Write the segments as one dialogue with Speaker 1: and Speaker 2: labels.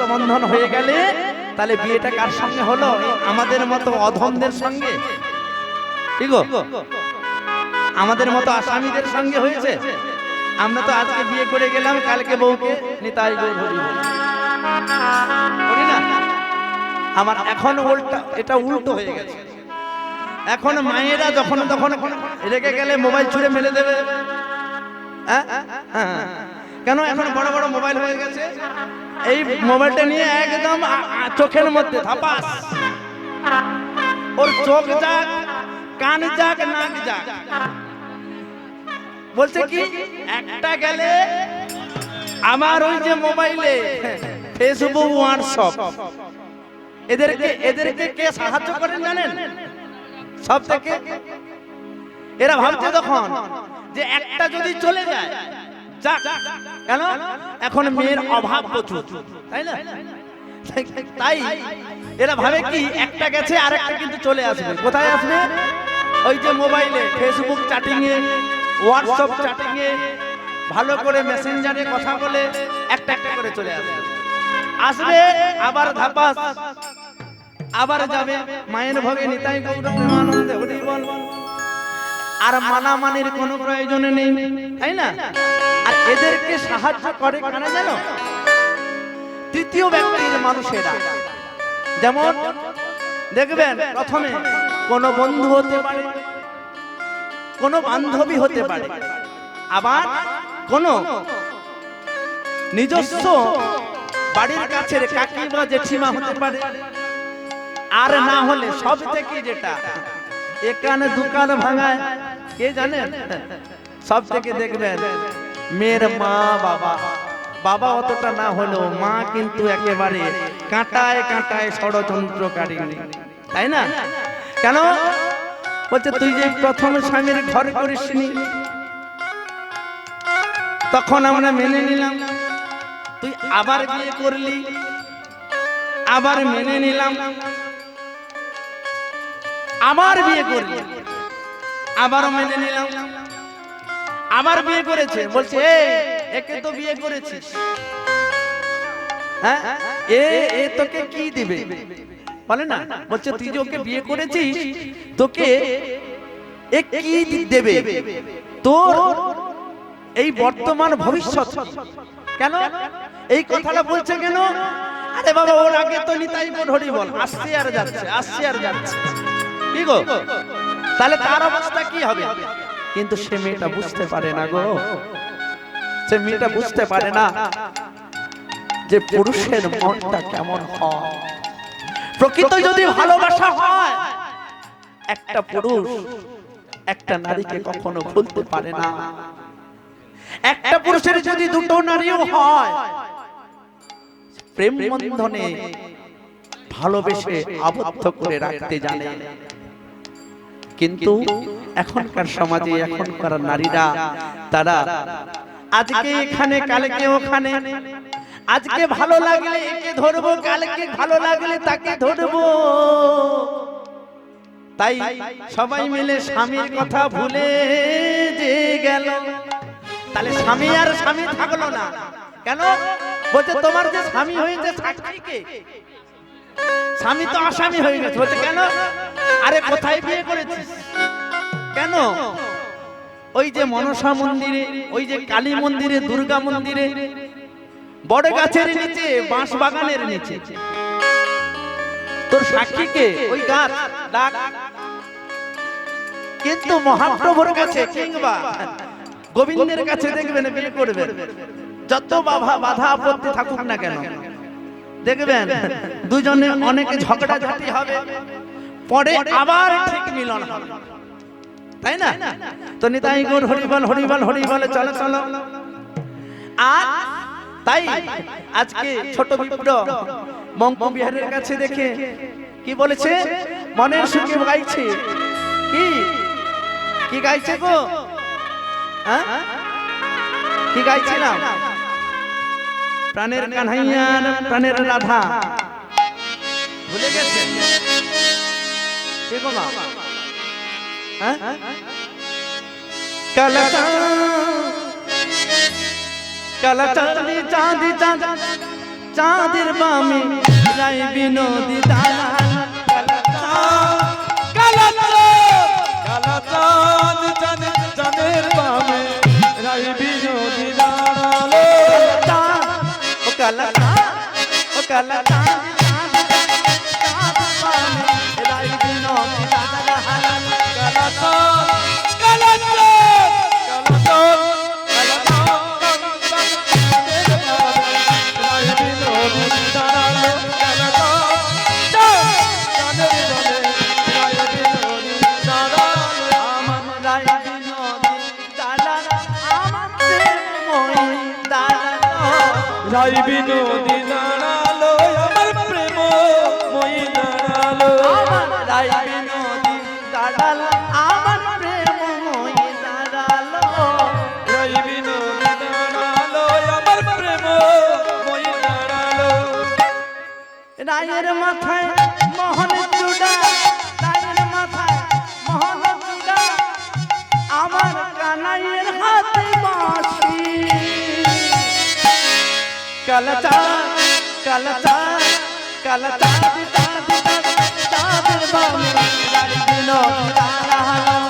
Speaker 1: রক্তবন্ধন হয়ে গেলে তাহলে বিয়েটা কার সঙ্গে হলো? আমাদের মতো অধমদের সঙ্গে, ঠিক গো? আমাদের মতো আসামিদের সঙ্গে হয়েছে। আমরা তো আজকে বিয়ে করে গেলাম, কালকে বউকে নিতাই গো ধরি না। আমার এখন এটা উল্টো হয়ে গেছে। এখন মায়েরা যখন তখন রেগে গেলে মোবাইল ছুঁড়ে মেলে দেবে। কেন? এখন বড় বড় মোবাইল হয়ে গেছে, এই মোবাইলটা নিয়ে একদম চোখের মধ্যে ধাপাস, ওর চোখ যাক, কান যাক, নাক যাক, বলছে কি একটা গেলে আমার ওই যে মোবাইলে ফেসবুক, হোয়াটসঅ্যাপ, এদেরকে কে সাহায্য করেন জানেন? সব থেকে এরা ভাবছে তখন যে একটা যদি চলে যায় যাক, কেন? এখন মেয়ের অভাব প্রচুর, তাই না? তাই এরা ভাবে কি একটা গেছে আর একটা কিন্তু চলে আসবে। কোথায় আসবে? ওই যে মোবাইলে ফেসবুক চ্যাটিং এ, হোয়াটসঅ্যাপ চ্যাটিং এ, ভালো করে মেসেঞ্জারে কথা বলে একটা একটা করে চলে আসবে। আসবে আবার ধাপাস, আবার যাবে। মায়ের ভোগে নিতাই গৌর প্রেমানন্দে হরি বল। আর মানামানির কোনো প্রয়োজন নেই, তাই না? আর এদেরকে সাহায্য করে কারা জানো? তৃতীয় ব্যক্তির মানুষেরা। যেমন দেখবেন প্রথমে কোন বন্ধু হতে পারে, কোন বান্ধবী হতে পারে, আবার কোন নিজস্ব বাড়ির কাছের কাকি বা জেঠিমা হতে পারে। আর না হলে সব থেকে যেটা এখানে দোকান ভাঙায়, কে জানেন? সব থেকে দেখবেন মেয়ের মা বাবা। বাবা অতটা না হলেও মা কিন্তু একেবারে কাঁটায় কাঁটায় ষড়যন্ত্রকারী, তাই না? কেন? বলছে তুই যে প্রথম স্বামীর ঘর করিসনি, তখন আমরা মেনে নিলাম। তুই আবার বিয়ে করলি, আবার মেনে নিলাম। আবার বিয়ে করলি, আবারও মেনে নিলাম। আবার বিয়ে করেছে, বলছে একে তো বিয়ে করেছিস, হ্যাঁ এ তোকে কি দিবে? বলে না, বলছে তুই যে ওকে বিয়ে করেছিস, তোকে এ কি দেবে? তোর এই বর্তমান ভবিষ্যৎ। কেন এই কথাটা বলছে? কেন? আরে বাবা, ওর আগে তো নিতাই গো হরি বল, আসছে আর যাচ্ছে, আসছে আর যাচ্ছে, কি গো? তাহলে তার অবস্থা কি হবে? কিন্তু সে মেয়েটা বুঝতে পারে না গো, সে মেয়েটা বুঝতে পারে না যে পুরুষের মনটা কেমন হয়। প্রকৃত যদি ভালোবাসা হয়, একটা পুরুষ একটা নারীকে কখনো ভুলতে পারে না। একটা পুরুষের যদি দুটো নারীও হয়, প্রেম বন্ধনে ভালোবেসে আবদ্ধ করে রাখতে জানে। কিন্তু এখনকার সমাজে এখনকার নারীরা, তারা আজকে এখানে কালকে ওখানে, আজকে ভালো লাগলে একে ধরবো, কালকে ভালো লাগলে তাকে ধরবো। তাই সবাই মিলে স্বামীর কথা ভুলে যে গেল। তাহলে স্বামী আর স্বামী থাকলো না। কেন? বলছে তোমার যে স্বামী হয়েছে সাক্ষীকে, স্বামী তো আসামি হয়ে গেছে। বলছে কেন? আরে কোথায় বিয়ে করেছিস? কেন? ওই যে মনসা মন্দিরে, ওই যে কালী মন্দিরে, দুর্গা মন্দিরে, বড় গাছের নিচে, বাঁশ বাগানের নিচে তোর সাক্ষীকে ওই গাছ ডাক। কিন্তু মহাপ্রভুর কাছে কিংবা গোবিন্দের কাছে দেখবেন বিয়ে করবেন, যত বাধা আপত্তি থাকুক না কেন, দেখবেন দুজনে অনেক ঝগড়াঝাটি হবে, পরে আবার ঠিক মিলন হবে, তাই না? তো নিতাই গৌর হরিবল হরিবল হরিবল, চলো চলো। আর তাই আজকে ছোট বিপ্র মঙ্কু বিহারের কাছে দেখে কি বলেছে? মনের সুখে গাইছে। কি কি গাইছে গো? কি গাইছিলাম? প্রাণের কানহাইয়া, প্রাণের রাধা ভুলে গেছে? কে গো মা? কালা চাঁদি চাঁদি চাঁদ চাঁদের বামে রায় বিনোদী দালাল
Speaker 2: কালা চাঁদ চাঁদের বামে রায় বিনোদী দাঁড়ালো
Speaker 1: ও কালা চাঁদ ও কালা চাঁদ চাঁদের বামে রায় বিনোদী দালাল
Speaker 2: কালা চাঁদ কালা চাঁদ কালা চাঁদ কালা চাঁদ চাঁদের বামে রায় বিনোদী দাঁড়ালো কালা চাঁদ চাঁদের বামে রায় বিনোদী দাঁড়ালো
Speaker 1: আমার রায় বিনোদী দালাল আমার প্রেমময়ী দালাল
Speaker 2: রায় বিনোদী দাঁড়ালো আমার প্রেম মই দাঁড়ালো
Speaker 1: আমার রায় বিনোদী দালাল আমার প্রেমময়ী দালাল
Speaker 2: রায় বিনোদী দাঁড়ালো আমার প্রেম মই দাঁড়ালো
Speaker 1: রায়ের মাথায় মোহন চূড়া রায়ের মাথায় মোহন চূড়া আমার কানাইয়ের হাতে বাঁশি কালা চাঁদ কালা চাঁদ কালা চাঁদ চাঁদের বামে রায় বিনোদী দালাল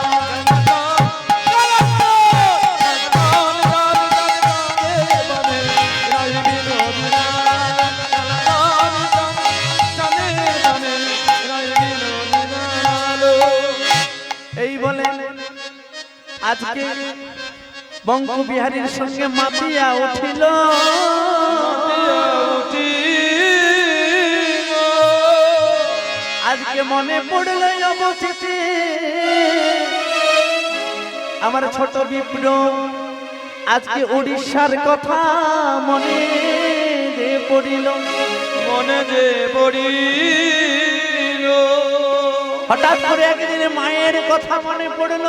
Speaker 1: এই বলে আজকে বঙ্গবিহারীর সঙ্গে মাতিয়া উঠিল আজকে মনে পড়ল অবস্থিতি আমার ছোট বিপ্র আজকে উড়িষ্যার কথা মনে যে পড়িল
Speaker 2: মনে যে পড়িল
Speaker 1: হঠাৎ করে একদিন মায়ের কথা মনে পড়ল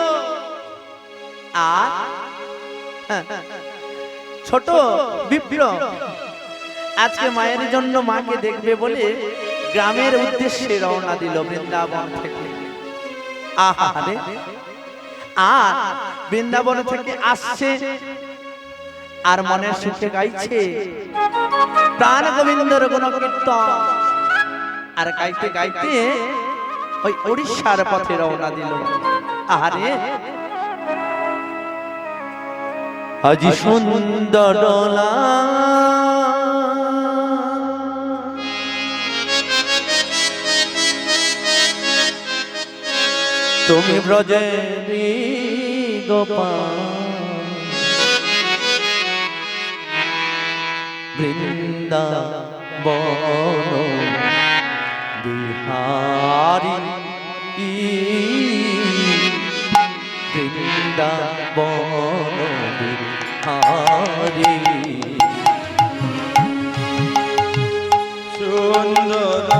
Speaker 1: আর ছোট বিপ্র আজকে মায়ের জন্য মাকে দেখবে বলে গ্রামের উদ্দেশ্যে রওনা দিল বৃন্দাবন থেকে আহারে আর বৃন্দাবন থেকে আসছে আর মনের সুখে গাইছে প্রাণ গোবিন্দর গুণ কীর্তন আর গাইতে গাইতে ওই উড়িষ্যার পথে রওনা দিল আহারে আজি সুন্দর ডোলা তুমি ব্রজেরি গোপাল বৃন্দাবন বিহারি বৃন্দাবন বিহারি
Speaker 2: সুন্দর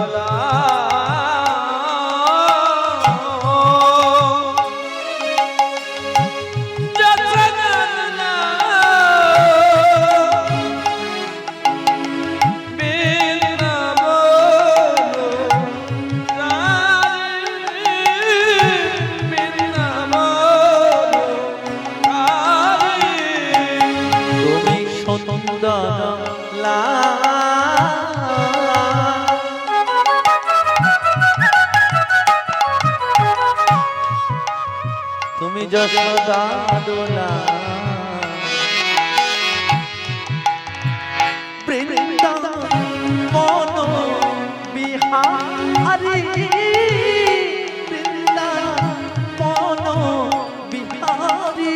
Speaker 1: তুমি যশোদা দোলা বৃন্দাবন বিহারি বৃন্দাবন বিহারি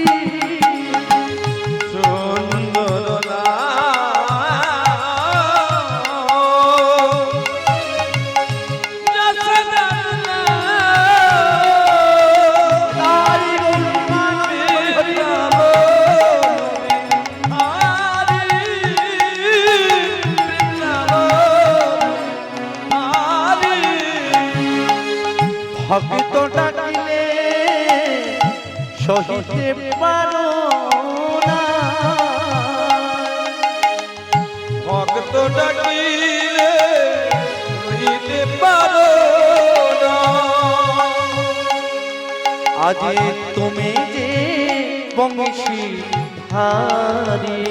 Speaker 1: ভক্ত ডাকিলে সহিতে পারো না
Speaker 2: ভক্ত ডাকিলে সহিতে পারো না
Speaker 1: আজ তুমি যে বংশী ধারী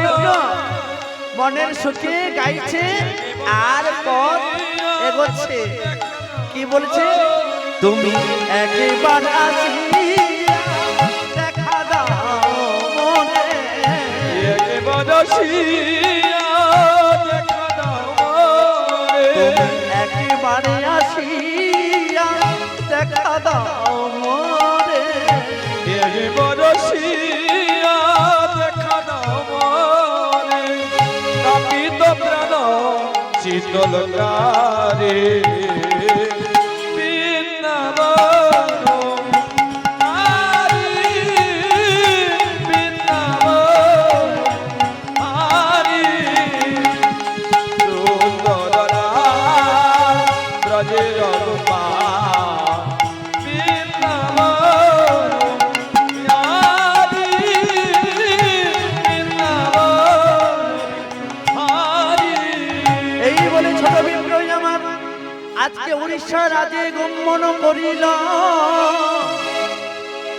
Speaker 1: বিপ্র মনের সুখে গাইছে আর পথ এগোচ্ছে। কি বলছে? তুমি একবার আসিয়া দেখা দাও মনে,
Speaker 2: একবার আসিয়া দেখা দাও মনে,
Speaker 1: একেবারে আসিয়া দেখা দাও মনে,
Speaker 2: একবার আসিয়া দেখা দাও মনে, তাপিত প্রাণ শীতল কারে
Speaker 1: আজকে উড়িষ্যা রাজে গমন করিল।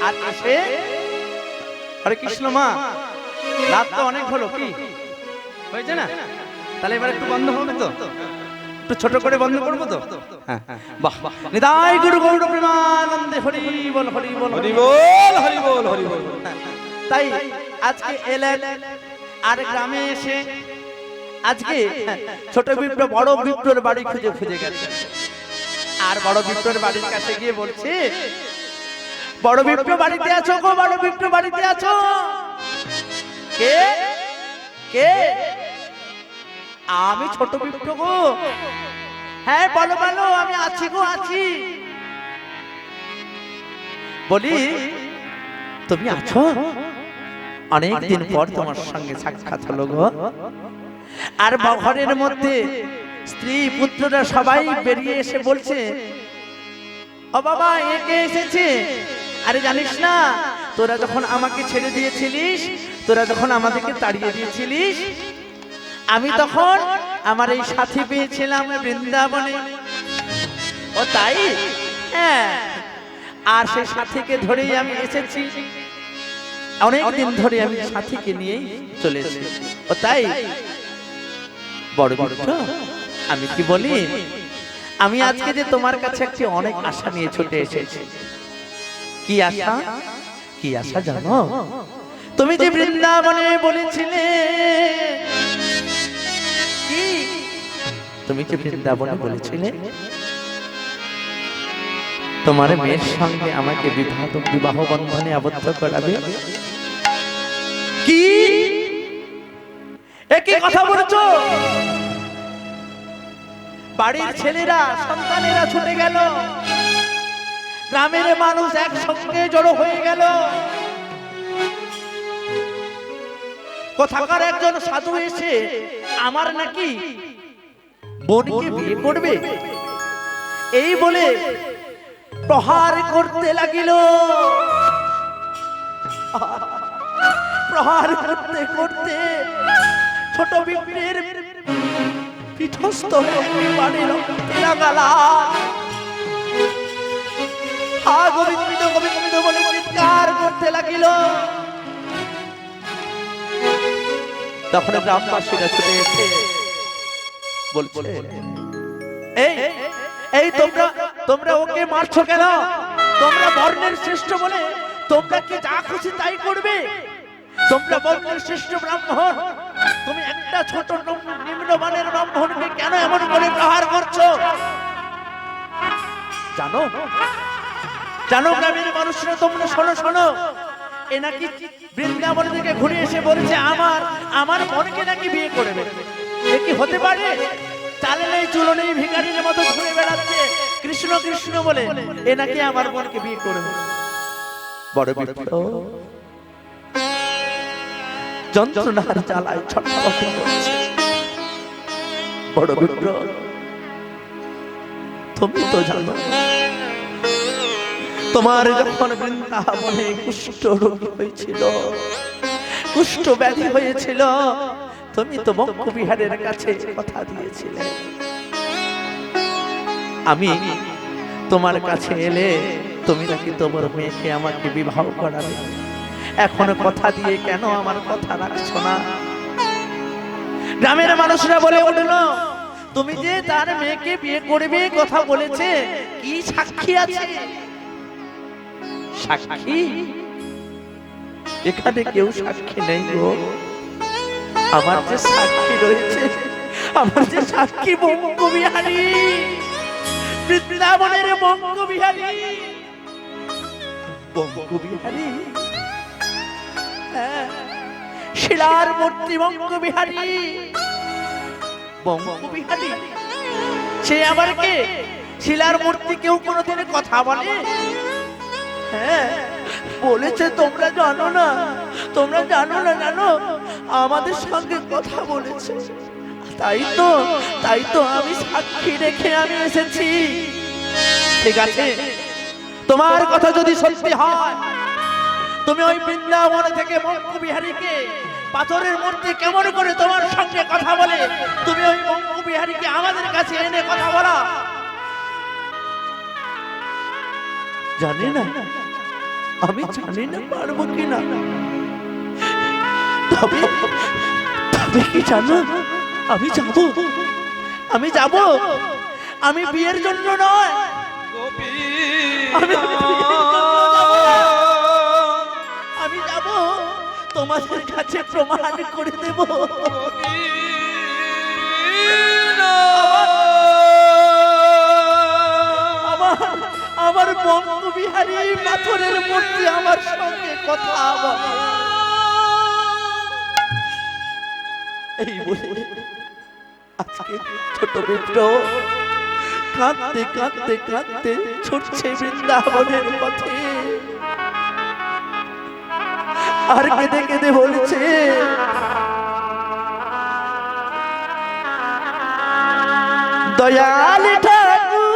Speaker 1: আর এসে হরে কৃষ্ণ মা, রাত তো অনেক হলো, কি হয়েছে না? তাহলে এবার একটু বন্ধ হবে তো, একটু ছোট করে বন্ধ করবো তো। বাহ বাহ, নিতাই গুরু গৌর প্রেমানন্দে হরি বল হরি বল
Speaker 2: হরি বল হরি বল হরি বল।
Speaker 1: তাই আজকে এলেন আর গ্রামে এসে আজকে ছোট বিপ্র বড় বিপ্রর বাড়ি খুঁজে খুঁজে গেছে। আর বড় বিপ্রর বাড়ির কাছে গিয়ে বলছে, বড় বিপ্র বাড়িতে আছো গো, বড় বিপ্র বাড়িতে আছো? কে কে? আমি ছোট বিপ্র গো। হ্যাঁ বলো বলো, আমি আছি গো, আছি। বলি তুমি আছো? অনেক দিন পর তোমার সঙ্গে সাক্ষাৎ হলো গো। আর ঘরের মধ্যে স্ত্রী পুত্ররা সবাই বেরিয়ে এসে বলছে, ও বাবা একে এসেছে। আরে জানিস না, তোরা যখন আমাকে ছেড়ে দিয়েছিলিস, তোরা যখন আমাদেরকে তাড়িয়ে দিয়েছিলিস, আমি তখন আমার এই সাথী পেয়েছিলাম বৃন্দাবনে। ও তাই? হ্যাঁ, আর সেই সাথীকে ধরেই আমি এসেছি। অনেক দিন ধরে আমি সাথীকে নিয়েই চলেছি। ও তাই? বড় বিপ্র, আমি কি বলি, আমি আজকে যে তোমার কাছে একটি অনেক আশা নিয়ে ছুটে এসেছি। কি আশা? কি আশা জানো? তুমি যে বৃন্দাবনে বলেছিলে, কি তুমি যে বৃন্দাবনে বলেছিলে তোমার মেয়ের সঙ্গে আমাকে বিবাহ বন্ধনে আবদ্ধ করাবে। কি একই কথা বলছো? বাড়ির ছেলেরা সন্তানেরা ছুটে গেল, গ্রামের মানুষ একসঙ্গে জড়ো হয়ে গেল। কোথাকার একজন সাধু এসে আমার নাকি বোনকে বিয়ে করবে এই বলে প্রহার করতে লাগিল। প্রহার করতে করতে ছোট বিপ্রের পীঠস্থ বাড়ি রক্তে লাগালা। হা গোবিন্দ গোবিন্দ বলে চিৎকার করতে লাগিল। তখন গ্রামবাসীরা ছুটে এসে বলছে, এই এই তোমরা ওকে মারছো কেন? তোমরা বর্ণের শ্রেষ্ঠ বলে তোমরা কি যা খুশি তাই করবে? তোমরা বর্ণের শ্রেষ্ঠ ব্রাহ্মণ, তুমি একটা ছোট নিম্নমানের ব্রাহ্মণকে কেন এমন করে প্রহার করছো? জানো জানো গ্রামের মানুষরা, তোমরা শোনো শোনো, এ নাকি বৃন্দাবন থেকে ঘুরে এসে বলেছে আমার বোনকে নাকি বিয়ে করবে। এ কি হতে পারে? চালে নেই চুলো নেই, ভিখারির মতো ঘুরে বেড়াচ্ছে কৃষ্ণ কৃষ্ণ বলে, এ নাকি আমার বোনকে বিয়ে করবে। বড় বিপ্র যন্ত্রণার জ্বালায় ছটফট করছে। বড় বিপ্র, তুমি তো জানো তোমার যখন বৃন্দাবনে কুষ্ঠ রোগ হয়েছিল, কুষ্ঠ ব্যাধি হয়েছিল, তুমি তো বঙ্কবিহারের কাছে কথা দিয়েছিলে আমি তোমার কাছে এলে তুমি নাকি তোমার মেয়েকে আমাকে বিবাহ করাবে। এখন কথা দিয়ে কেন আমার কথা রাখছো না? গ্রামের মানুষরা বলে উঠলো, তুমি যে তার মেয়েকে বিয়ে করবে কথা বলেছে, কি সাক্ষী আছে? সাক্ষী? এখানে কেউ সাক্ষী নেই গো। আমার যে সাক্ষী রয়েছে, আমার যে সাক্ষী বঙ্গবিহারী, বৃন্দাবনের বঙ্গবিহারী, বঙ্গবিহারী, হ্যাঁ, শিলার মূর্তি বঙ্গবিহারী, বঙ্গবিহারী। সে আবার কে? শিলার মূর্তি কেউ কোনোদিনে কথা বলে? হ্যাঁ, বলেছে। তোমরা জানো না, তোমরা জানো না, জানো, আমাদের সঙ্গে কথা বলেছে। তাই তো আমি সাক্ষী রেখে আমি এসেছি। ঠিক আছে, তোমার কথা যদি সত্যি হয়, তুমি ওই বৃন্দাবন থেকে বঙ্গবিহারীকে, পাথরের মূর্তি কেমন করে তোমার সঙ্গে কথা বলে, তুমি ওই বঙ্গবিহারীকে আমাদের কাছে এনে কথা বলা। জানি না, আমি জানি না পারবো কিনা। তবে কি জানো, আমি যাব। আমি বিয়ের জন্য নয়, আমি যাব তোমাদের কাছে প্রমাণ করে দেব। আমার বঙ্গবিহারী পাথরের মূর্তি আমার সঙ্গে কথা বলে। এই বলে আজকে ছোট বিপ্র কাঁদতে কাঁদতে কাঁদতে ছুটছে বৃন্দাবনের পথে, আর কেঁদে কেঁদে বলছে, দয়াল ঠাকুর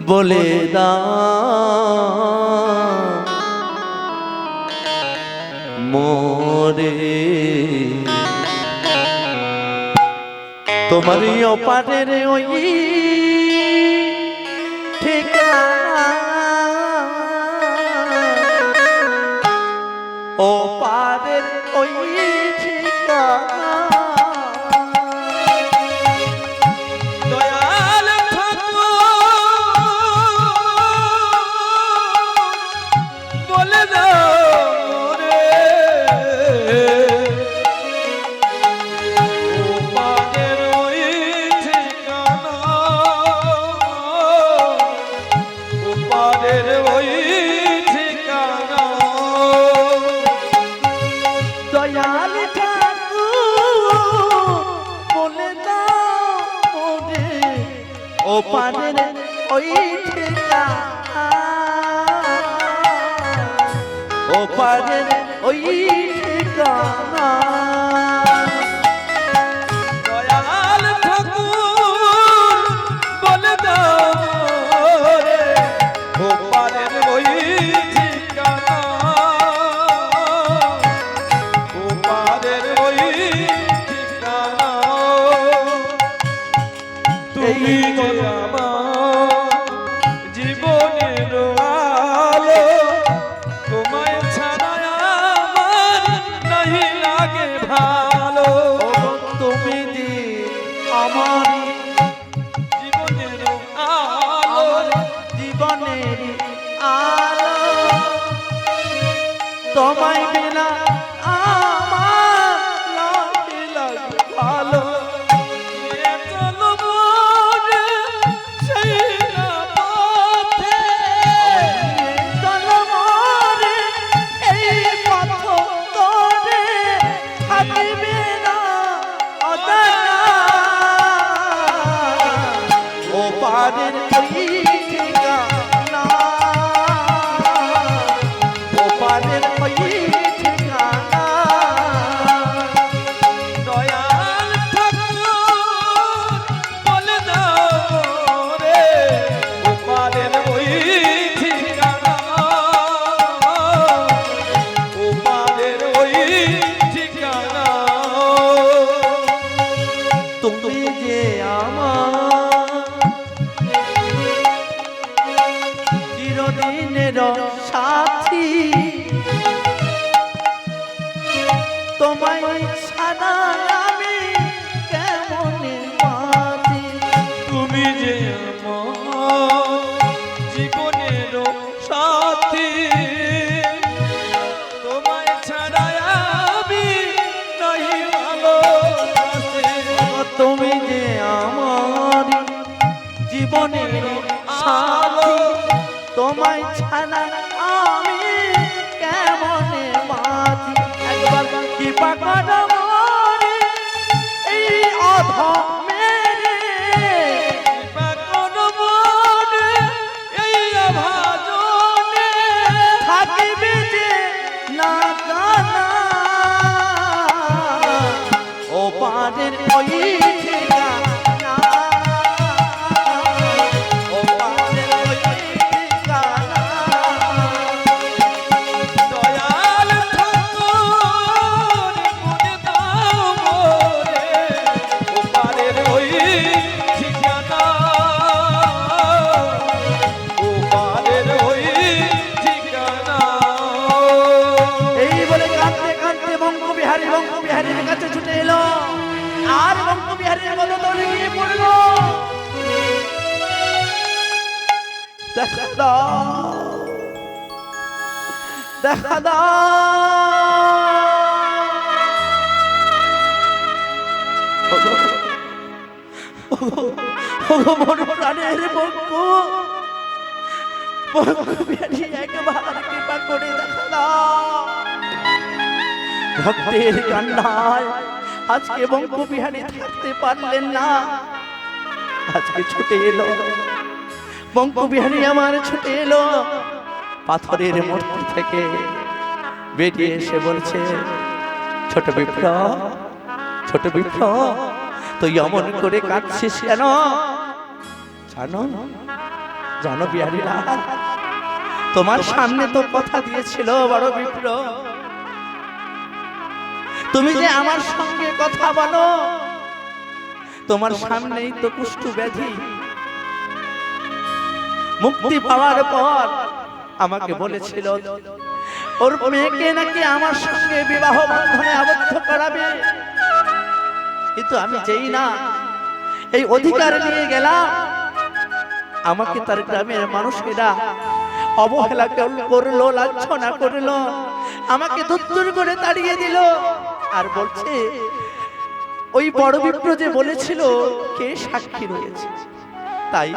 Speaker 1: বলে দাও মোরে, তোমারই অপারের ওই ঠিকানা, অপারের ওই ঠিকানা।
Speaker 2: দয়াল ঠাকুর বলে দাও রে, ওপারের ওই ঠিকানা, ওপারের ওই ঠিকানা।
Speaker 1: দয়াল ঠাকুর বলে দাও মোরে, ওপারের ওই ঠিকানা, ওপারের ওই ঠিকানা।
Speaker 2: দয়াল ঠাকুর বলে দাও রে, ওপারের ওই ঠিকানা, ওপারের ওই ঠিকানা। তুমি যে আমার জীবনের আলো, তোমায় ছাড়া আমার নাহি লাগে ভালো।
Speaker 1: তুমি যে আমার
Speaker 2: জীবনের আলো,
Speaker 1: জীবনের আলো, তোমায় বিনা আমার লাগে লাগে ভালো।
Speaker 2: এ চলো মনে সেই না পথে,
Speaker 1: চলো মোরে এই পথ ধরে, থাকিবে না অজানা, ওপারের ওই ঠিকানা, ওপারের ওই ঠিকানা। চিরদিনের সাথী তোমায় ছাড়া আমি কেমনে বাঁচি
Speaker 2: তুমি যে আমার জীবনের সাথী তোমায় ছাড়া আমি নাই ভালো
Speaker 1: তুমি যে আমার জীবনের সাথী তোমায় ছাড়া আমি কেমনে বাঁচি একবার কৃপা করো মোরে এই অধমেরে থাকিবে যে না জানা ও পারের ওই ঠিকানা ও পারের ওই ঠিকানা
Speaker 2: দয়াল ঠাকুর মনে দাও মোরে ওপারের ওই ঠিকানা ওপারের ওই ঠিকানা
Speaker 1: এই বলে কাঁদতে কাঁদতে বঙ্গবিহারীর কাছে ছুটে এলো আর বঙ্গবিহারীর মতো দৌড়ে গিয়ে পড়ল দেখা দাও দেখা দাও প্রাণের বঙ্গবিহারী একবার কৃপা করে দেখা দাও ভক্তের কান্নায় আজকে বঙ্গবিহারী থাকতে পারলেন না আজকে ছুটে এলো বঙ্গবিহারী আমার ছুটে এলো পাথরের মূর্তি থেকে বেরিয়ে এসে বলছে ছোট বিপ্র তুই অমন করে কাঁদছিস কেন জানো জানো বিহারী লাল তোমার সামনে তো কথা দিয়েছিল বড় বিপ্র তুমি যে আমার সঙ্গে কথা বলো তোমার সামনেই তো কুষ্ঠ ব্যাধি মুক্তি পাওয়ার পর আমাকে বলেছিল ওর মেয়েকে নাকি আমার সঙ্গে বিবাহ বন্ধনে আবদ্ধ করাবে কিন্তু আমি যেই না এই অধিকার নিয়ে গেলাম আমাকে তার গ্রামের মানুষেরা অবহেলা করলো লাঞ্ছনা করলো আমাকে দূর করে তাড়িয়ে দিল আর বলছে ওই বড় বিপ্র যে বলেছিল কে সাক্ষী রয়েছে তাই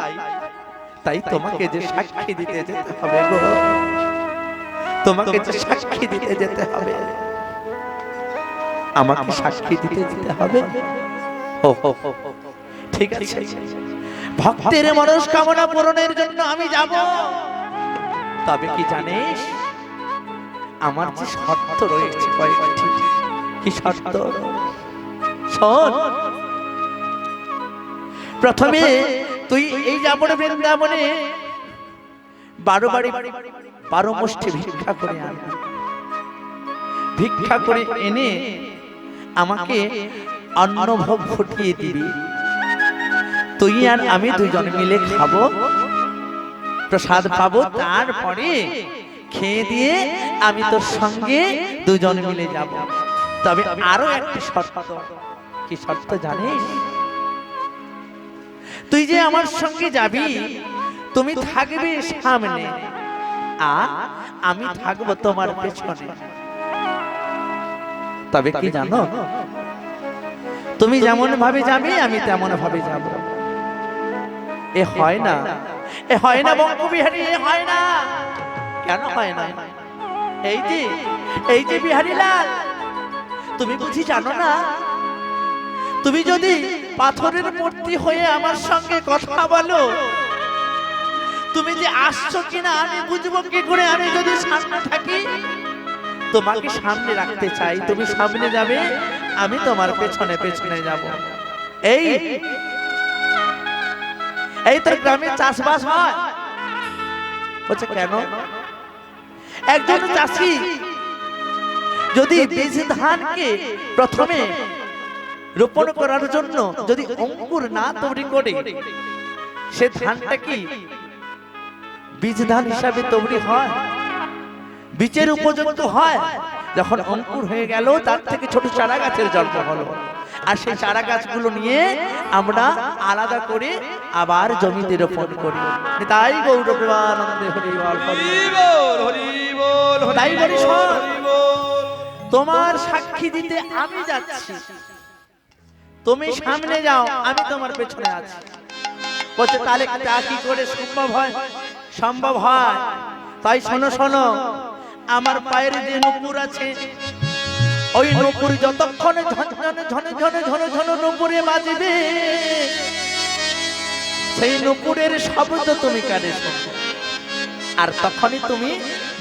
Speaker 1: তাই তোমাকে যে সাক্ষী দিতে যেতে হবে গো তোমাকে যে সাক্ষী দিতে যেতে হবে আমাকে সাক্ষী দিতে যেতে হবে ও ঠিক আছে ভক্তের মনস্কামনা পূরণের জন্য আমি যাব তবে কি জানিস আমার যে শর্ত রয়েছে কয়েকটি কি শর্ত শোন প্রথমে তুই এই যাবন বৃন্দাবনে 12 বাড়ি 12 মুষ্টি ভিক্ষা করে আনবি ভিক্ষা করে এনে আমাকে অন্নভোগ ফুটিয়ে দিবি তুই আর আমি দুজন মিলে খাবো প্রসাদ পাবো তারপরে খেয়ে দিয়ে আমি তোর সঙ্গে দুজন মিলে যাব তবে আরো একটি শর্ত কি শর্ত জানিস তুই যে আমার সঙ্গে যাবি তুমি থাকবে সামনে আর আমি থাকবো তোমার পেছনে তবে কি জানো তুমি যেমন ভাবে যাবে আমি তেমন ভাবে যাব এ হয় না বঙ্গবিহারী এ হয় না কেন হয় না এই যে বিহারী লাল তুমি বুঝি জানো না তুমি যদি পাথরের মূর্তি হয়ে আমার সঙ্গে কথা বলো তুমি যে আসছো কিনা আমি বুঝবো কি করে আমি যদি সামনে থাকি তোমাকে সামনে রাখতে চাই তুমি সামনে যাবে আমি তোমার পেছনে পেছনে যাব এই তোর গ্রামে চাষবাস হয় বলছে কেন একজন চাষি যদি বীজ ধানকে প্রথমে রোপণ করার জন্য যদি অঙ্কুর না তৈরি করে সে ধানটা কি বীজ ধান হিসাবে তৈরি হয়, বীজের উপযুক্ত হয়। যখন অঙ্কুর হয়ে গেল তার থেকে ছোট চারা গাছের জন্ম হলো, আর সেই চারা গাছগুলো নিয়ে আমরা আলাদা করে আবার জমিতে রোপণ করি। তাই গৌর প্রেমানন্দে হরি বল হরি
Speaker 2: বল, হরি বল, হরি
Speaker 1: তাই বলি
Speaker 2: বল,
Speaker 1: শোন,
Speaker 2: হরি বল।
Speaker 1: তোমার সাক্ষী দিতে আমি যাচ্ছি, তুমি সামনে যাও, আমি তোমার পেছনে আছি। বলছে তাহলে তা কি করে সম্ভব হয়? সম্ভব হয়। তাই শোনো শোনো, আমার পায়ের যে নুপুর আছে, ওই নুপুর যতক্ষণে ঝনঝনে ঝনে ঝনে ঝনে ঝনে নুপুরে বাজবে, সেই নুপুরের শব্দ তুমি কানে শুনবে, আর তখনই তুমি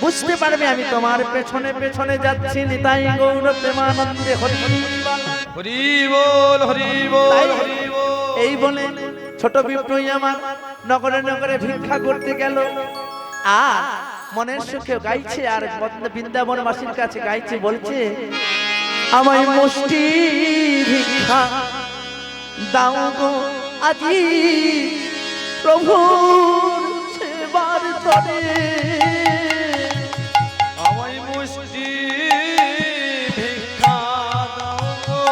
Speaker 1: বুঝতে পারবে আমি তোমার পেছনে পেছনে যাচ্ছি। নিতাই গৌর প্রেমানন্দে হরি বল।
Speaker 2: হরি বল, হরি বল,
Speaker 1: তাই
Speaker 2: হরি বল।
Speaker 1: এই বলে ছোট বিপ্লবী আমার নগরে নগরে ভিক্ষা করতে গেল, আর মনের সুখে গাইছে, আর বৃন্দাবন মাসির কাছে গাইছে, বলছে আমায় মুষ্টি ভিক্ষা দাও গো আজি প্রভুর সেবার তরে।
Speaker 2: আমায় মুষ্টি ভিক্ষা দাও গো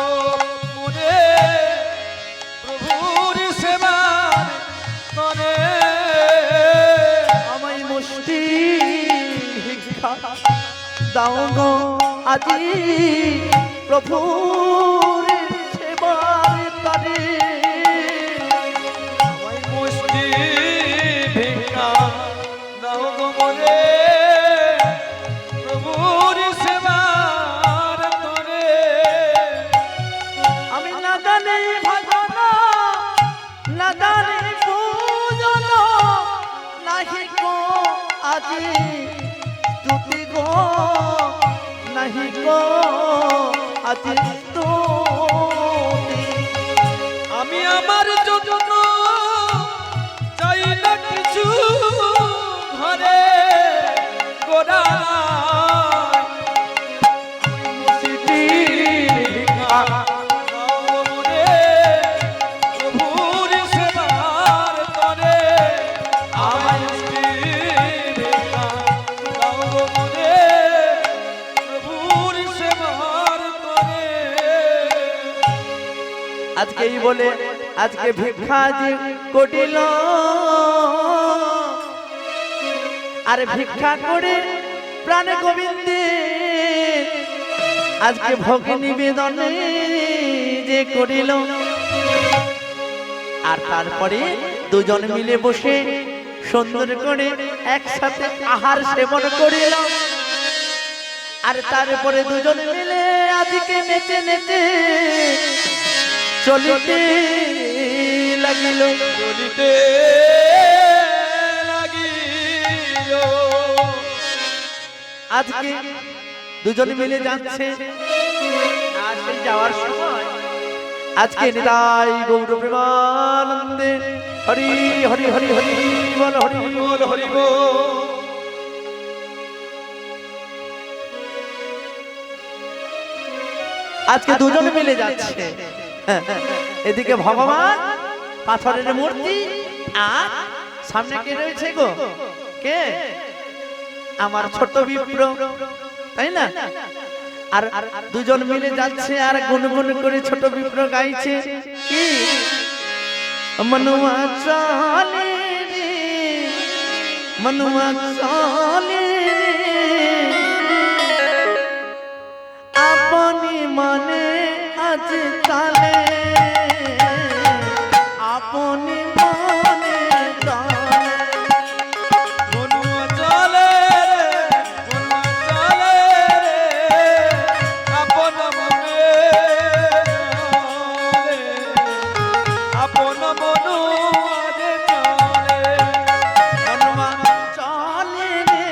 Speaker 2: মোরে, প্রভুর সেবার তরে।
Speaker 1: আমায় মুষ্টি ভিক্ষা দাও গো আজি প্রভুর সেবার তরে।
Speaker 2: আমায় মুষ্টি ভিক্ষা দাও গো মোরে, প্রভুর সেবার তরে।
Speaker 1: আমি না জানি ভজন, না জানি পূজন, নাহি গো আজি স্তুতি গো, নাহি গো আজি স্তুতি।
Speaker 2: আমি আমার জন্য চাই না কিছু ঘরে গোড়া,
Speaker 1: মুষ্টি ভিক্ষা
Speaker 2: প্রভুর সেবার তরে। আমায় মুষ্টি ভিক্ষা দাও গো মোরে, প্রভুর সেবার তরে।
Speaker 1: আজকে এই বলে আজকে ভিক্ষা যে কটিল, আর ভিক্ষা করে প্রাণ গোবিন্দে আজকে ভোগ নিবেদনে যে করিল, আর তারপরে দুজন মিলে বসে সুন্দর করে একসাথে আহার সেবন করিল, আর তারপরে দুজন মিলে আজকে নেচে নেচে চলিতে লাগিল।
Speaker 2: চলিতে লাগিল।
Speaker 1: আজকে দুজন মিলে যাচ্ছে, আর সেই যাওয়ার সময় আজকে নিতাই গৌর প্রেমানন্দে হরি হরি হরি হরি বল, হরি বল, হরি বল। আজকে দুজন মিলে যাচ্ছে, এদিকে ভগবান পাথরের মূর্তি, আর সামনে কে রয়েছে গো? কে? আমার ছোট বিপ্র, তাই না? আর দুজন মিলে যাচ্ছে, আর গুনগুন করে ছোট বিপ্র গাইছে কি? মনুয়া চলে রে, মনুয়া চলে রে, আপনি মনে আজ কালে, আপনি মনে চলে।
Speaker 2: মনুয়া চলে রে, মনুয়া চলে রে, আপন মনে চলে, আপন মনুয়া যে চলে।
Speaker 1: মনুয়া চলে রে,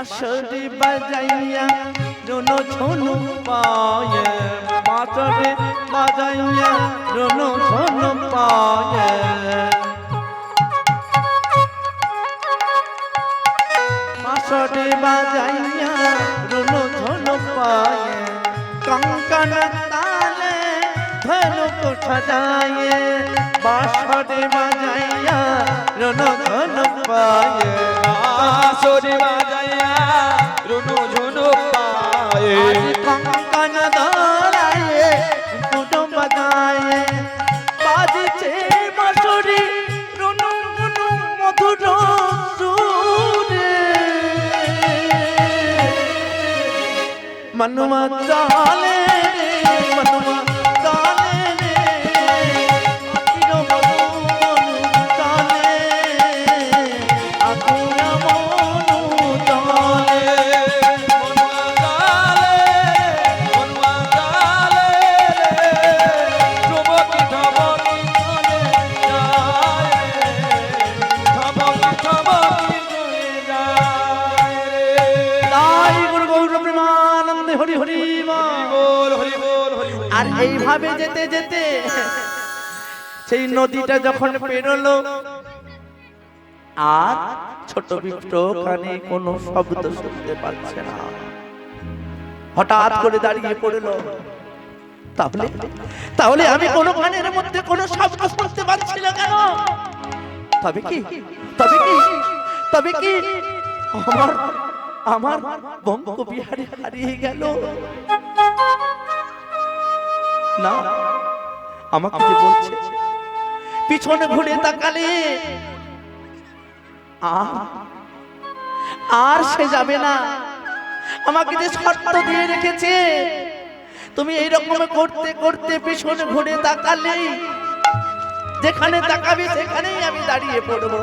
Speaker 1: বাঁশরি বাজাইয়া রুনু ঝুনু পায়ে বাঁশরি বাজাইয়া রুনু ঝুনু পায়ে বাঁশরি বাজাইয়া রুনু ঝুনু পায়ে कंकन ताले धनुक सजाए बांसुरी बजाइया रुनु झुनु पाए
Speaker 2: बांसुरी बजाइया रुनु झुनु पाए
Speaker 1: कंकन दोलाए गुडु बजाए बाजছে बांसुरी रुनु झुनु मधुर सुरे मनुआ चाले मनुआ चाले रे आखिरो मनु चाले आखिरो मनु चाले
Speaker 2: मनुआ चाले चुमकी धमकी चले जाए धमकी चले जाए
Speaker 1: ताई गुरु गौर प्रेमानंद हरि हरि
Speaker 2: बोल हरि बोल हरि बोल
Speaker 1: আর এইভাবে যেতে যেতে সেই নদীটা যখন পেরোলো আর ছোট বিপ্র কানে কোনো শব্দ শুনতে পাচ্ছে না হঠাৎ করে দাঁড়িয়ে পড়লো তাহলে তাহলে আমি কোনো কানের মধ্যে কোনো শব্দ শুনতে পাচ্ছি না কেন তবে কি তবে কি তবে কি আমার আমার বঙ্গ বিহারী হারিয়ে গেল না আমাকে যে বলছে পিছনে ঘুরে তাকালে আর সে যাবে না আমাকে যে শর্ত দিয়ে রেখেছে তুমি এই রকম করতে করতে পিছনে ঘুরে তাকালে যেখানে তাকাবে সেখানেই আমি দাঁড়িয়ে পড়বো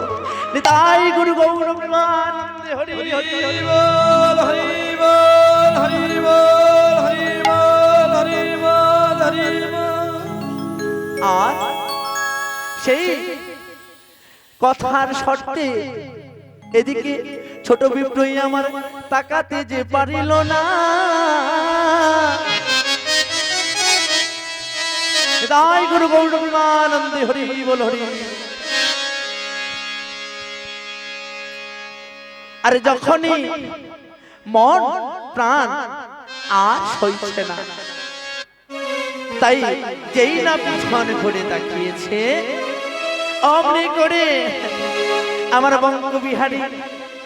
Speaker 1: নিতাই গুরু গৌর প্রেমানন্দে হরি হরি হরি হরি
Speaker 2: बोल हरि बोल हरि बोल हरि बोल हरि बोल हरि बोल
Speaker 1: আর সেই কথার শর্তে এদিকে ছোট বিপ্রই আমার তাকাতে যে পারিল না তাই গুরু গৌর প্রেমানন্দে হরি হরি বল হরি হরি আরে যখনই মন প্রাণ আর সইছে না তাই যেই না পিছন ঘুরে তাকিয়েছে অমনি করে আমার বঙ্গ বিহারী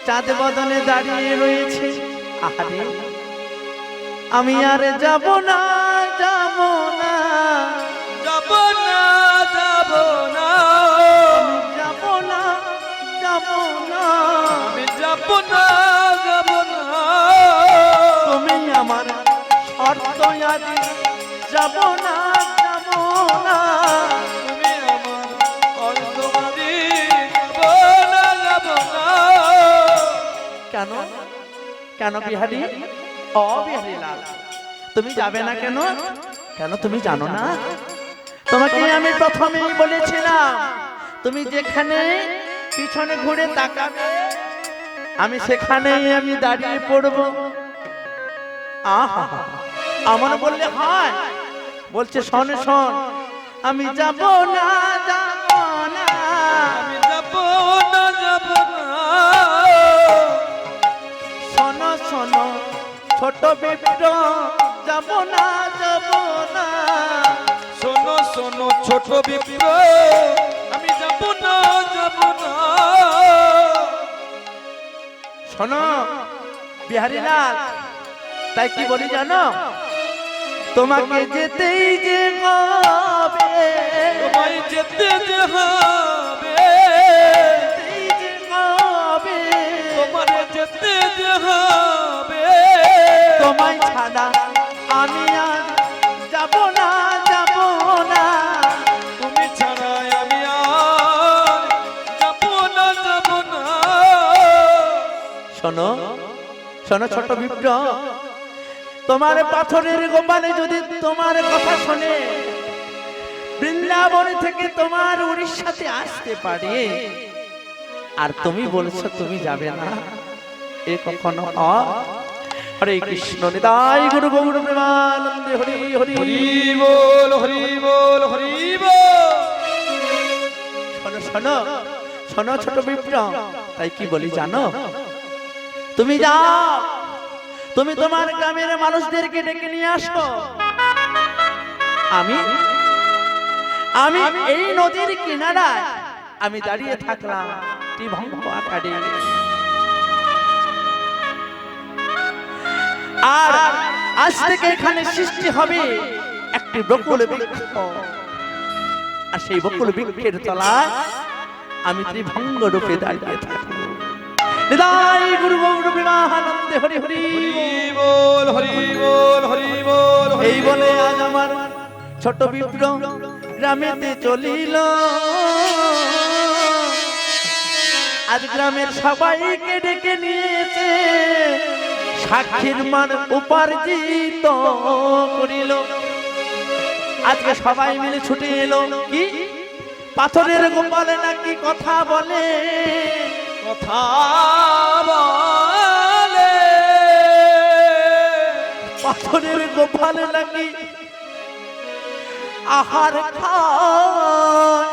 Speaker 1: চাঁদ বদনে দাঁড়িয়ে রয়েছে আরে আমি আর যাব না যাব না
Speaker 2: যাব না যাব না
Speaker 1: আমি যাব না যাব না
Speaker 2: আমি যাব না যাব না
Speaker 1: তুমি আমার শর্ত আজ যাব না যাব না
Speaker 2: তুমি আমার অন্তমাদি যাব না যাব না
Speaker 1: কেন কেন বিহারী ও বিহারী লাল তুমি যাবে না কেন কেন তুমি জানো না তোমাকে আমি প্রথমেই বলেছিলাম তুমি যেখানে পিছনে ঘুরে তাকাবে আমি সেখানেই আমি দাঁড়িয়ে পড়বো আহা আমার বললে হয় বলছে শোন শোন আমি যাব না যাব না
Speaker 2: আমি যাব না যাব না
Speaker 1: শোনো শোনো ছোট বিপ্র যাব না যাব না
Speaker 2: শোনো শোনো ছোট বিপ্র আমি যাব না যাব না
Speaker 1: শোনো বিহারী লাল তাই কি বলি জানো তোমাকে যেতেই যে হবে
Speaker 2: তোমায় যেতে যে হবে
Speaker 1: যেতেই যে হবে
Speaker 2: তোমার যেতে যে হবে
Speaker 1: তোমায় ছাড়া আমি আর যাব না যাব না
Speaker 2: তুমি ছাড়া আমি আর যাব না যাব না
Speaker 1: শোনো শোনো ছোট বিপ্র তোমার পাথরের গোপালে যদি তোমার কথা শুনে বৃন্দাবন থেকে তোমার উড়িষ্যাতে আসতে পারে আর তুমি বলছো তুমি যাবে না এ কখনো হয়? হরে কৃষ্ণ নিতাই গুরু গৌর প্রেমানন্দে হরি হরি
Speaker 2: হরি বল হরি বল হরি বল।
Speaker 1: শোনো শোনো শোনো ছোট বিপ্র, তাই কি বলি জানো? তুমি যাও, তুমি তোমার গ্রামের মানুষদেরকে ডেকে নিয়ে আসো। আমি আমি এই নদীর কিনারায় আমি দাঁড়িয়ে থাকলাম ত্রিভঙ্গ আকারে। আর আজ থেকে এখানে সৃষ্টি হবে একটি বকুল বৃক্ষ, আর সেই বকুল বৃক্ষের তলায় আমি ত্রিভঙ্গ রূপে দাঁড়িয়ে থাকবো। নিতাই গুরু গৌর প্রেমানন্দে হরি হরি
Speaker 2: বল হরি বল হরি বল।
Speaker 1: এই বলে আজ আমার ছোট বিপ্র গ্রামেতে চলিল। আজ গ্রামের সবাইকে ডেকে নিয়েছে, সাক্ষীর মান উপার্জিত করিল। আজকে সবাই মিলে ছুটে এলো। কি পাথরের গোপালে নাকি কথা বলে,
Speaker 2: কথা বলে
Speaker 1: পাথরের গোপালে নাকি আহার খায়,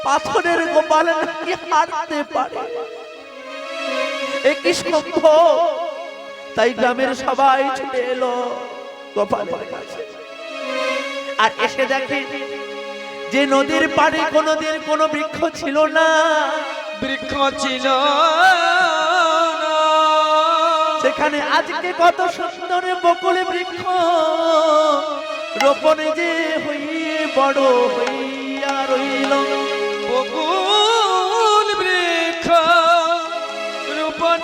Speaker 1: পাথরের গোপালে নাকি হারতে পারে। এ কি সম্ভব? তাই গ্রামের সবাই ছুটে এলো গোপালের কাছে। আর এসে দেখে যে নদীর পাড়ে কোনোদিন কোনো বৃক্ষ ছিল না,
Speaker 2: বৃক্ষ ছিল
Speaker 1: সেখানে আজকে কত সুন্দর বকুল বৃক্ষ রোপণে যে হইয়ে বড় হইয়া রইল।
Speaker 2: বকুল বৃক্ষ রোপণ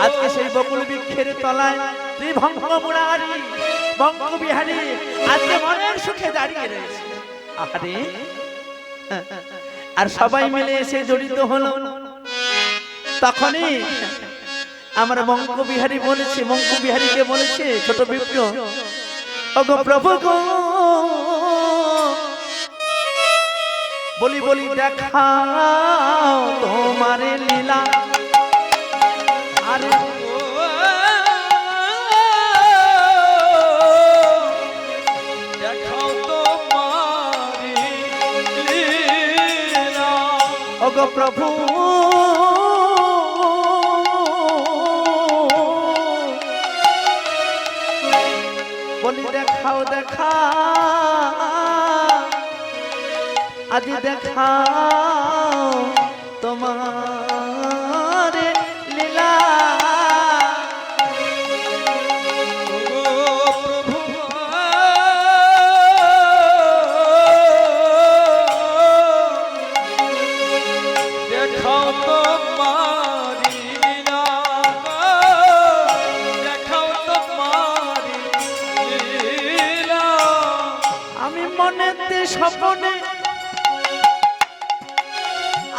Speaker 1: আজকে সেই বকুল বৃক্ষের তলায় ত্রিভঙ্গ মুরারি বঙ্গ বিহারী আজকে মনের সুখে দাঁড়িয়ে রয়েছে। আরে আর সবাই মিলে এসে জড়িত হলো। তখনই আমার বঙ্গ বিহারী বলেছে, বঙ্গ বিহারীকে বলেছে, ছোট বিপ্র, ওগো প্রভু গো, বলি বলি দেখাও তোমার লীলা। আরে
Speaker 2: দেখাও তোমারি লীলা।
Speaker 1: ওগো প্রভু বলি দেখাও দেখাও, আজ দেখাও তোমার লীলা।
Speaker 2: দেখাও তোমারি লীলা, দেখাও তোমারি লীলা।
Speaker 1: আমি মনেতে স্বপ্নে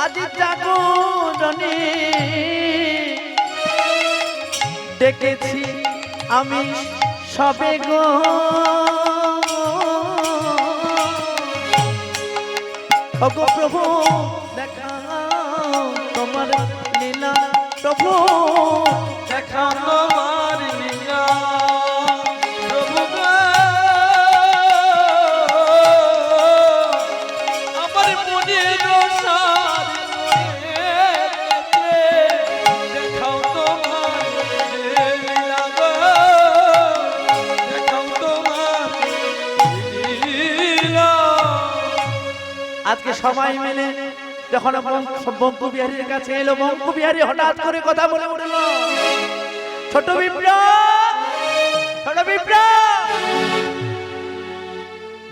Speaker 1: আজ জাগরণে ডেকেছি আমি সবে গো, ওগো প্রভু দেখাও তোমার লীলা। প্রভু
Speaker 2: দেখাও তোমারি লীলা। প্রভু গো, আমার মনের সারে দেখাও তোমারি লীলা গো, দেখাও তোমারি লীলা।
Speaker 1: আজকে সবাই মিলে যখন বঙ্গ বিহারীর কাছে এলো, বঙ্গ বিহারী হঠাৎ করে কথা বলে উঠল, ছোট বিপ্র, ছোট বিপ্র।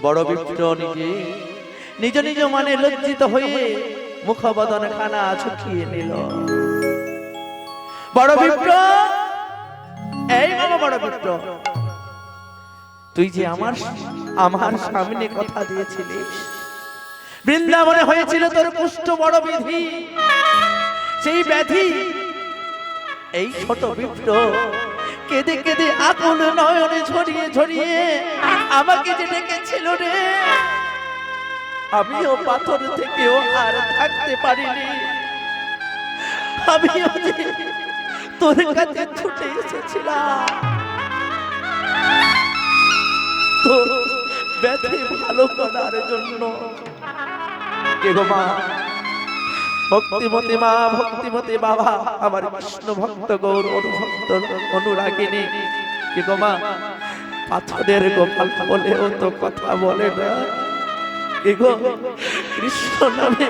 Speaker 1: বড় বিপ্র নিজে নিজ নিজ মানে লজ্জিত হয়ে মুখবদন খানা শুকিয়ে নিল। বড় বিপ্র, এই বাবা বড় বিপ্র, তুই যে আমার সামনে কথা দিয়েছিলিস, বৃন্দাবনে হয়েছিল তোর কুষ্ঠ বড় বিধি, সেই ব্যাধি এই ছোট বিপ্র কেঁদে কেঁদে আকুল নয়নে ঝরিয়ে ঝরিয়ে আমাকে যে ডেকেছিল রে, আমিও পাথর থেকেও আর থাকতে পারিনি। আমিও যে তোর কাছে ছুটে এসেছিলাম তোর ব্যথে ভালো করার জন্য। কে গো মা? ভক্তিমতী মা, ভক্তিমতী বাবা, আমার কৃষ্ণ ভক্ত গৌর ভক্ত অনুরাগিনী। কে গো মা? পাথরের গোপাল বলেও তো কথা বলে না। কে গো? কৃষ্ণ নামে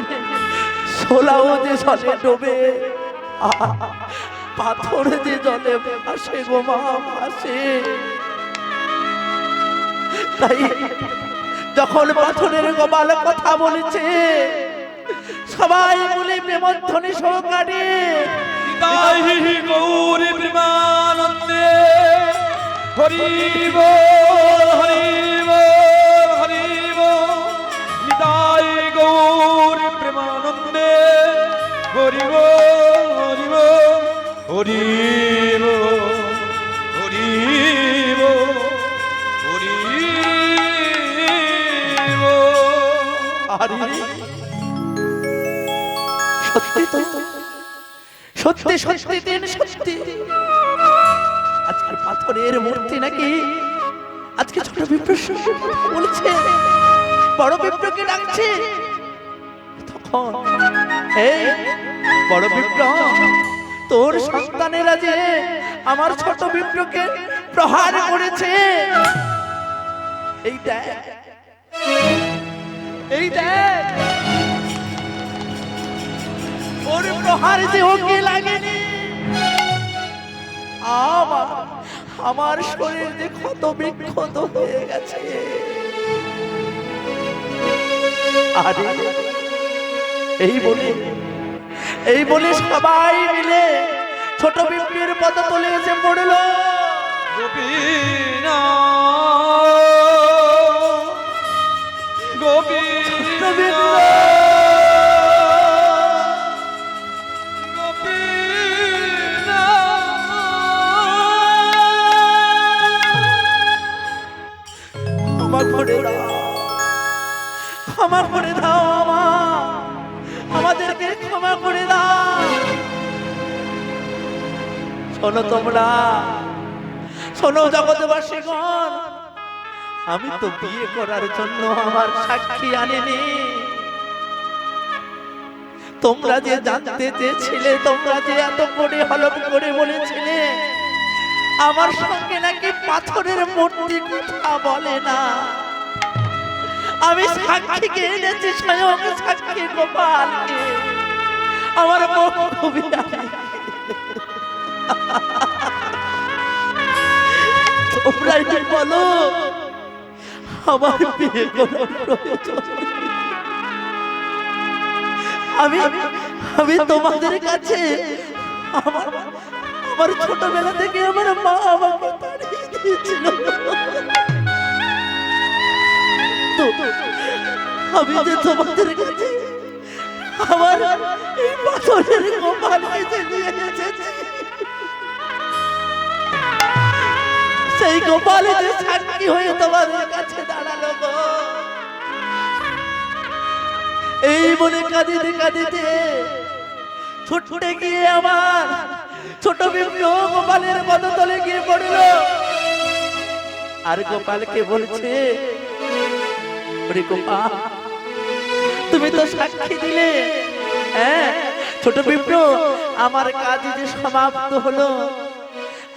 Speaker 1: সোলাও যে জলে ডোবে, পাথর যে জলে ভাসে গো মা, ভাসে। তাই যখন পাথরের গোপাল কথা বলেছে সবাই বলে প্রেমধ্বনি সহকারে
Speaker 2: নিতাই গৌরী প্রেমানন্দে হরি বল হরি বল হরি বল। নিতাই গৌরী প্রেমানন্দে হরি বল হরি বল হরি বল হরি বল হরি বল।
Speaker 1: আরে সত্যি তো, সত্যি সত্যি দিন সত্যি। আজকের পাথরের মূর্তি নাকি আজকে ছোট বিপ্রর সঙ্গে কথা বলছে, বড় বিপ্রকে ডাকছে। তখন এই বড় বিপ্র, তোর সন্তানেরা যে আমার ছোট বিপ্রকে প্রহার করেছে, এই দেখ এই দেখ, ওর প্রহার যে ওকে লাগেনি। আমার শরীর যে ক্ষত বিক্ষত হয়ে গেছে। আরে এই বলে সবাই মিলে ছোট বিপ্রের পদতলে এসে পড়ল।
Speaker 2: গোপীনা গোপীনা গোপীনা
Speaker 1: ক্ষমা করে দাও, ক্ষমা করে দাও, আমাদেরকে ক্ষমা করে দাও। শোনো তোমরা, শোনো জগৎবাসীগণ, আমি তো বিয়ে করার জন্য আমার সাক্ষী আনিনি। তোমরা যে জানতে চেয়েছিলে, তোমরা যে এত করে হলফ করে বলেছিলে আমার সঙ্গে নাকি পাথরের মূর্তি কথা বলে না, আমি সাক্ষীকে এনেছি, স্বয়ং সাক্ষী গোপালকে। আমার মন খুবই তোমরাই বলো আমার বিয়ে করার প্রয়োজন। আমি তোমাদের কাছে আমার ছোটবেলা থেকে আমার মা আমাকে তাড়িয়ে দিয়েছিল। আমি যে তোমাদের কাছে আমার এই পাথরের গোপালকে যে নিয়ে এসেছি, সেই গোপালে যে সাক্ষী হয়ে তোমাদের কাছে দাঁড়ালো গো। এই বলে কাঁদিতে কাঁদিতে ছুটে গিয়ে আমার ছোট বিপ্র গোপালের পদতলে গিয়ে পড়ল। আর গোপালকে বলছে, ওরে গোপাল, তুমি তো সাক্ষী দিলে, হ্যাঁ ছোট বিপ্র, আমার কাজ যে সমাপ্ত হলো,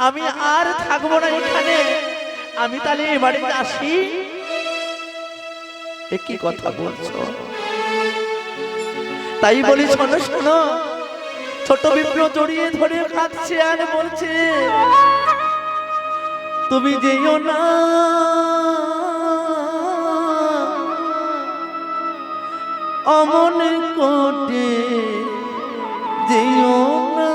Speaker 1: আমি আর থাকবো না এখানে, আমি তাহলে এবারে আসি। একই কথা বলছো? তাই বলি শোনো শোনো। ছোট বিপ্র জড়িয়ে ধরে কাঁদছে আর বলছে, তুমি যেও না, অমন কোটে যেও না,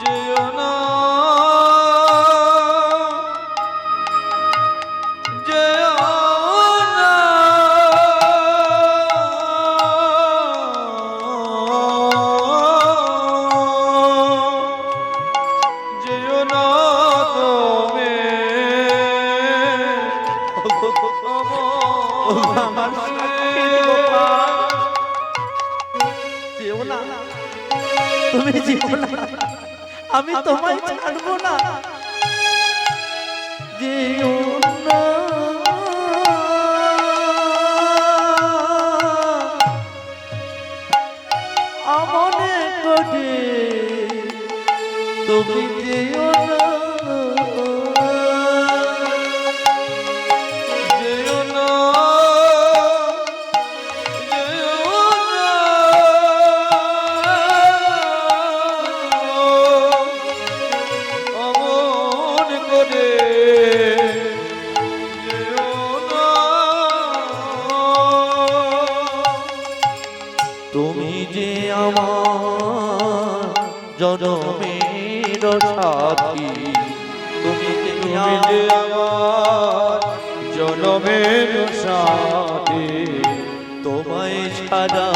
Speaker 2: যেও না যেও না যেও না তুমি
Speaker 1: আমার সাক্ষী গোপাল, যেও না, তুমি যেও না, আমি তোমায় ছাড়বো না, যেও না। আমনে করে তুমি যেও না,
Speaker 2: যেও না, যেও না, অমন করে যেও না।
Speaker 1: তুমি যে আমার জনমের সাথী, তুমি যে
Speaker 2: তুমি যে আমার জনমের সাথী,
Speaker 1: তোমায় ছাড়া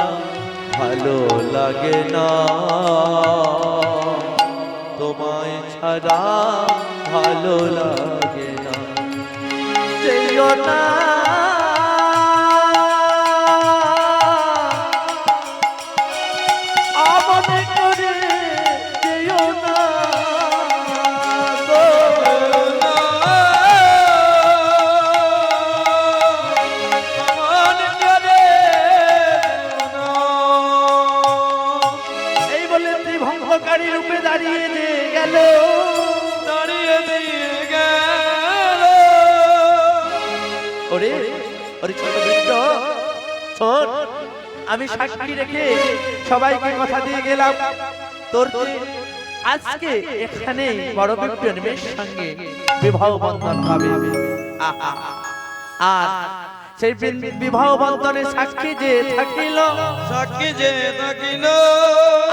Speaker 1: ভালো লাগে না, তোমায় ছাড়া ভালো লাগে না, যেও না। আমনে করে যেও না গো।
Speaker 2: অমন করে যেও না।
Speaker 1: এই বলে ত্রিভঙ্গকারী রূপে দাঁড়িয়ে যে গেল,
Speaker 2: দাঁড়িয়ে দিয়ে গেল।
Speaker 1: ওরে ওরে ছোট বৃদ্ধ, শোন, আমি সাক্ষী রেখে সবাইকে কথা দিয়ে গেলাম, তোর যে আজকে এখানে বড় বিপ্লবের সঙ্গে বিবাহ বন্ধন হবে। আহা! আর সেই বিবাহ বন্ধনের সাক্ষী যে থাকিল,
Speaker 2: সাক্ষী যে থাকিল,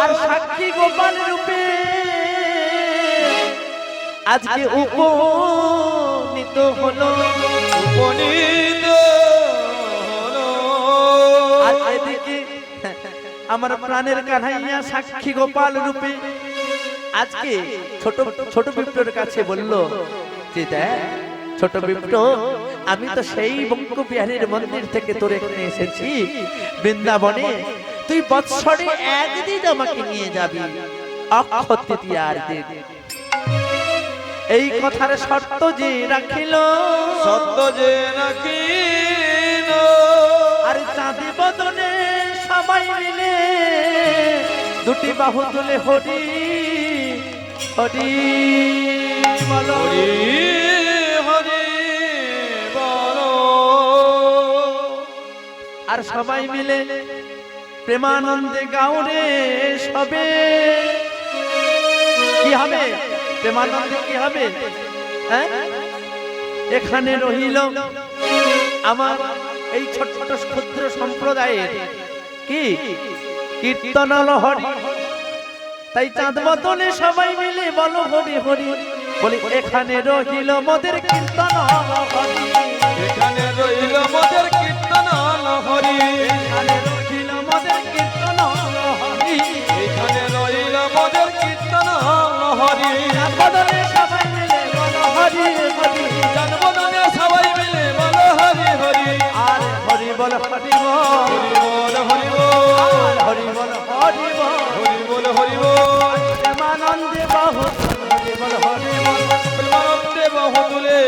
Speaker 1: আর সাক্ষী গোপাল রূপে আজকে উপনীত হলো,
Speaker 2: উপনীত হলো।
Speaker 1: আর এদিকে আমার প্রাণের কানাইয়া সাক্ষী গোপাল রূপে আজকে ছোট ছোট বিপ্লবের কাছে বলল যে দেখ ছোট বিপ্লব, আমি তো সেই বঙ্ক বিহারীর মন্দির থেকে তোর এখানে এসেছি বৃন্দাবনে, তুই বৎসরে একদিন আমাকে নিয়ে যাবি অক্ষয় তৃতীয়ার দিন। এই কথার শর্ত যে রাখিল,
Speaker 2: সত্য যে রাখিল,
Speaker 1: আর চাঁদি বদনে সবাই মিলে দুটি বাহু তুলে হরি হরি বলো,
Speaker 2: হরি হরি বলো।
Speaker 1: আর সবাই মিলে প্রেমানন্দে গাউরে সবে। কি হবে প্রেমানন্দে, কি হবে? হ্যাঁ, এখানে রহিল আমার এই ছোট ছোট ক্ষুদ্র সম্প্রদায়ের কি কীর্তন হরি। তাই চাঁদ বদলে সবাই মিলে বলো হরি হরি, বলি এখানে রহিল মোদের কীর্তন হরি,
Speaker 2: এখানে রইল মোদের কীর্তন হরি,
Speaker 1: এখানে রহিল মোদের কীর্তন হরি,
Speaker 2: এখানে রইল মোদের কীর্তন হরি।
Speaker 1: চাঁদ বদলে সবাই মিলে বলো হরি হরি,
Speaker 2: জন্মদানে সবাই মিলে বলো হরি হরি।
Speaker 1: আর হরি বল হরি বল,
Speaker 2: হরি বল হরি বল,
Speaker 1: হরি বল হরি বল,
Speaker 2: হরি বল হরি বল।
Speaker 1: প্রেমানন্দে বাহু হরি বল হরি বল,
Speaker 2: প্রেমানন্দে বাহু তুলে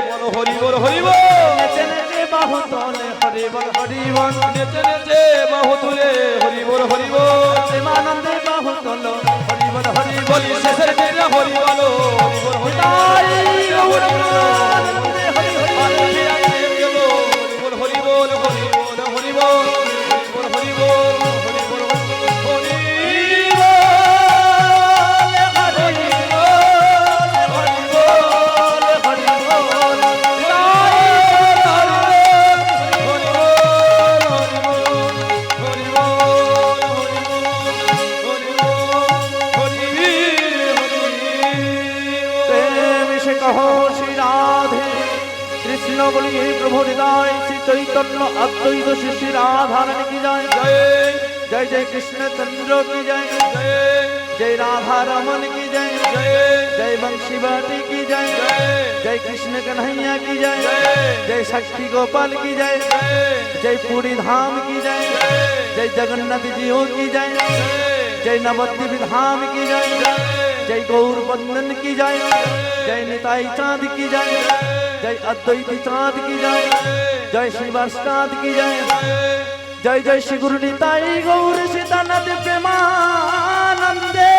Speaker 2: বলো হরি বল হরি বল।
Speaker 1: নেচে নেচে বাহু তোলে হরি বল হরি বল,
Speaker 2: নেচে নেচে বাহু তুলে হরি বল হরি বল।
Speaker 1: প্রেমানন্দে বাহু তোলো হরি বল হরি বল,
Speaker 2: বলি শেষের দিনে হরি বলো হরি বল হরি
Speaker 1: তাই গৌর
Speaker 2: বল।
Speaker 1: প্রেমানন্দে হরি হরি বল।
Speaker 2: হরি বল হরি বল হরি বল হরি বল হরি বল হরি বল হরি
Speaker 1: कृष्ण बोलिए प्रभु हृदय श्री चैतन्य अद्वैत श्री श्री राधा रानी की जय।
Speaker 2: जय
Speaker 1: जय जय कृष्ण चंद्र की जय।
Speaker 2: जय
Speaker 1: जय राधा रमन की जय,
Speaker 2: जय
Speaker 1: जय बंशी बाटी की जय, जय कृष्ण कन्हैया की जय, जय शक्ति गोपाल की जय, जय पूरी धाम की जय, जय जगन्नाथ जियों की जय, जय नवद्वीप धाम की जय, जय गौर बंदन की जय, जय निताई चांद की जय, जय अद्वैती चांद की जय, जय शिवाष्टाद की जय, जय जय श्री गुरु निताई गौर सीतानंद प्रेमानंदे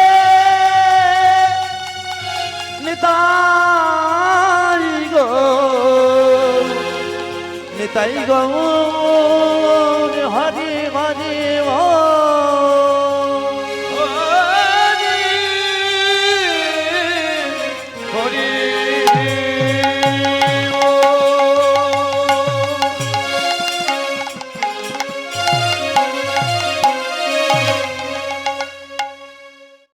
Speaker 1: निताई गौर हरि हरि